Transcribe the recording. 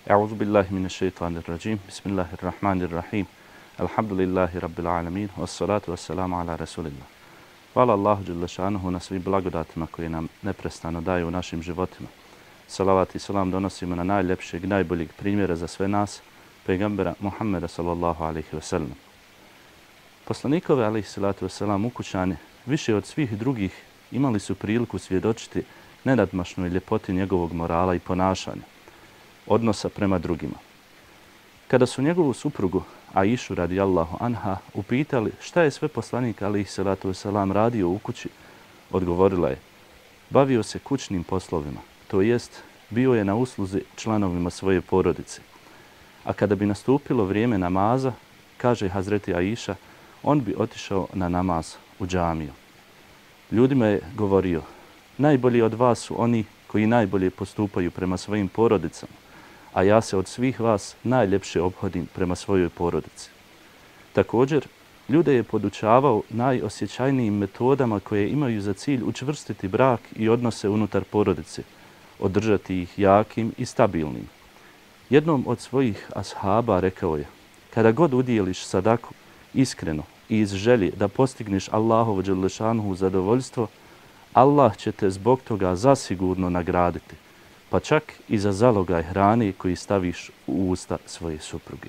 A'udhu billahi minash shaitanir rajim. Bismillahirrahmanirrahim. Alhamdulillahi rabbil alamin. Wassalatu wassalamu ala rasulillah. Hvala Allahu dželle šanuhu na svim blagodatima koje nam neprestano daje u našim životima. Salavat i salam donosimo na najljepšeg, najboljeg primjera za sve nas, pejgambera Muhammeda sallallahu alaihi wasallam. Poslanikove alaihi salatu wasalam ukućani više od svih drugih imali su priliku svjedočiti nenadmašnoj ljepoti njegovog morala i ponašanja, odnosa prema drugima. Kada su njegovu suprugu Aishu radijallahu anha upitali šta je sve poslanik alaihi salatu wasalam radio u kući, odgovorila je: bavio se kućnim poslovima, to jest bio je na usluzi članovima svoje porodice. A kada bi nastupilo vrijeme namaza, kaže Hazreti Aisha, on bi otišao na namaz u džamiju. Ljudima je govorio: najbolji od vas su oni koji najbolje postupaju prema svojim porodicama, a ja se od svih vas najljepše ophodim prema svojoj porodici. Također, ljude je podučavao najosjećajnijim metodama koje imaju za cilj učvrstiti brak i odnose unutar porodice, održati ih jakim i stabilnim. Jednom od svojih ashaba rekao je: kada god udijeliš sadaku iskreno i iz želje da postigneš Allahovo dželle šanuhu zadovoljstvo, Allah će te zbog toga zasigurno nagraditi, pa čak i za zalogaj hrane koji staviš u usta svoje supruge.